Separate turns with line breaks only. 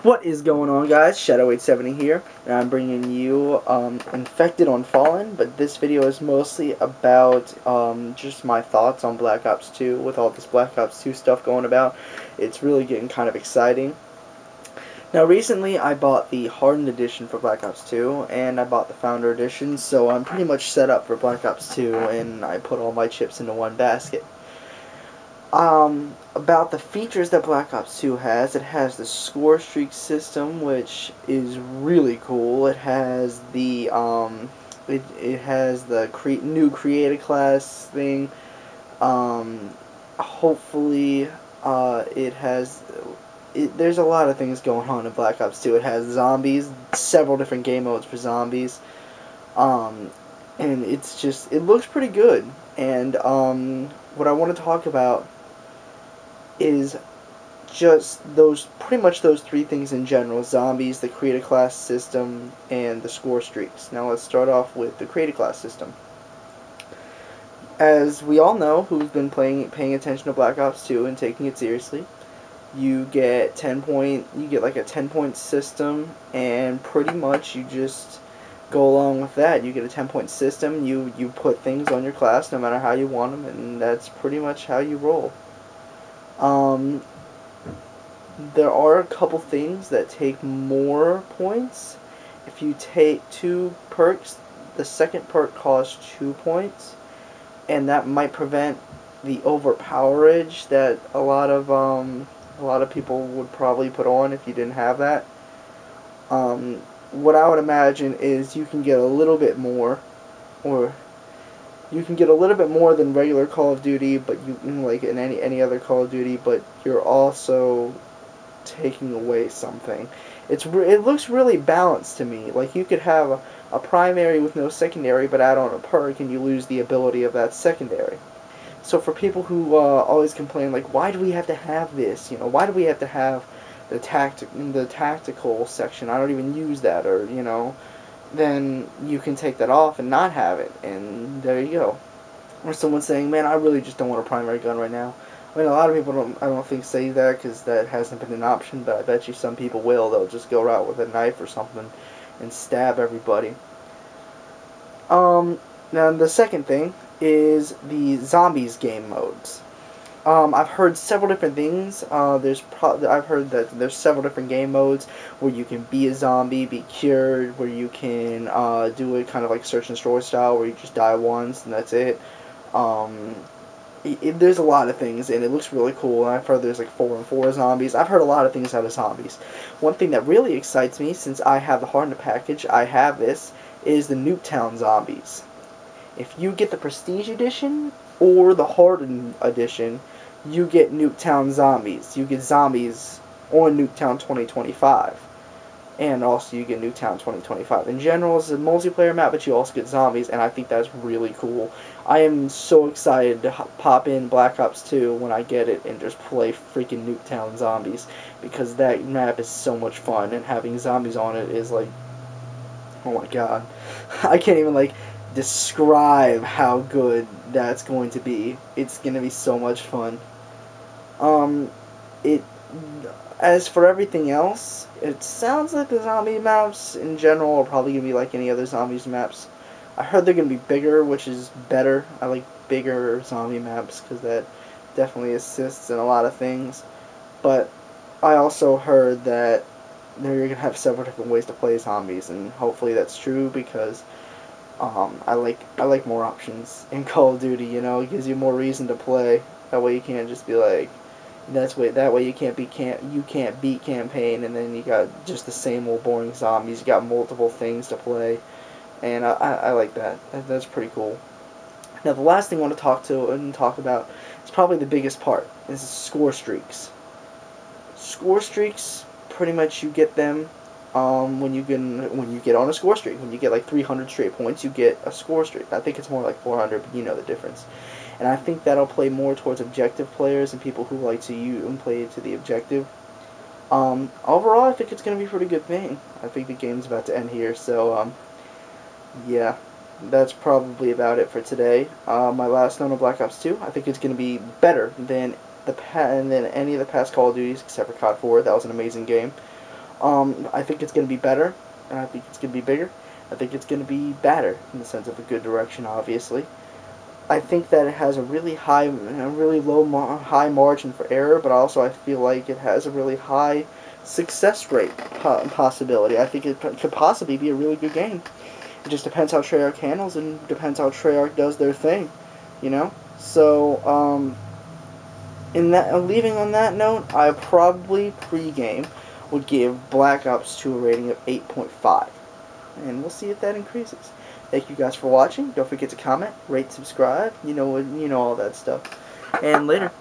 What is going on, guys? Shadow870 here, and I'm bringing you Infected on Fallen, but this video is mostly about just my thoughts on Black Ops 2. With all this Black Ops 2 stuff going about, it's really getting kind of exciting. Now, recently I bought the Hardened Edition for Black Ops 2, and I bought the Founder Edition, so I'm pretty much set up for Black Ops 2, and I put all my chips into one basket. About the features that Black Ops 2 has, it has the score streak system, which is really cool. It has the new creator class thing. Hopefully, there's a lot of things going on in Black Ops 2. It has zombies, several different game modes for zombies, and it looks pretty good. And what I want to talk about is just pretty much those three things in general: zombies, the creator class system, and the score streaks. Now let's start off with the creator class system. As we all know, who's been paying attention to Black Ops 2 and taking it seriously, you get like a 10-point system, and pretty much you just go along with that. You get a 10-point system, you put things on your class no matter how you want them, and that's pretty much how you roll. There are a couple things that take more points. If you take 2 perks, the second perk costs 2 points, and that might prevent the overpowerage that a lot of people would probably put on if you didn't have that. What I would imagine is you can get a little bit more, or you can get a little bit more than regular Call of Duty, but like in any other Call of Duty, but you're also taking away something. It looks really balanced to me. Like, you could have a primary with no secondary, but add on a perk and you lose the ability of that secondary. So for people who always complain, like, why do we have to have this? You know, why do we have to have the tactical section? I don't even use that, or then you can take that off and not have it, and there you go. Or someone saying, man, I really just don't want a primary gun right now. I mean, a lot of people I don't think say that, because that hasn't been an option, but I bet you some people will. They'll just go out with a knife or something and stab everybody. Now the second thing is the zombies game modes. I've heard several different things. I've heard that there's several different game modes where you can be a zombie, be cured, where you can do it kind of like search and destroy style, where you just die once and that's it. There's a lot of things, and it looks really cool. And I've heard there's like 4-on-4 zombies. I've heard a lot of things out of zombies. One thing that really excites me, since I have the Hardened package, is the Nuketown zombies. If you get the Prestige Edition or the Hardened Edition, you get Nuketown zombies. You get zombies on Nuketown 2025. And also you get Nuketown 2025. In general, it's a multiplayer map, but you also get zombies, and I think that's really cool. I am so excited to pop in Black Ops 2 when I get it and just play freaking Nuketown zombies, because that map is so much fun, and having zombies on it is like, oh my god. I can't even like describe how good that's going to be. It's going to be so much fun. As for everything else, it sounds like the zombie maps in general are probably going to be like any other zombies maps. I heard they're going to be bigger, which is better. I like bigger zombie maps because that definitely assists in a lot of things. But I also heard that you're going to have several different ways to play zombies, and hopefully that's true, because I like more options in Call of Duty. It gives you more reason to play. That way you can't just be like, that way you can't beat campaign, and then you got just the same old boring zombies. You got multiple things to play, and I like that. That's pretty cool. Now the last thing I want to talk about is probably the biggest part, is score streaks. Score streaks, pretty much you get them when you get on a score streak. When you get like 300 straight points, you get a score streak. I think it's more like 400, but you know the difference. And I think that'll play more towards objective players and people who like to play to the objective. Overall, I think it's going to be a pretty good thing. I think the game's about to end here, so yeah, that's probably about it for today. My last note on Black Ops 2, I think it's going to be better than any of the past Call of Duties except for COD 4. That was an amazing game. I think it's going to be better, and I think it's going to be bigger. I think it's going to be badder in the sense of a good direction, obviously. I think that it has a really high margin for error, but also I feel like it has a really high success rate possibility. I think it could possibly be a really good game. It just depends how Treyarch handles and depends how Treyarch does their thing, you know. So, in that, leaving on that note, I probably pre-game would give Black Ops 2 a rating of 8.5, and we'll see if that increases. Thank you guys for watching. Don't forget to comment, rate, subscribe. You know all that stuff. And later.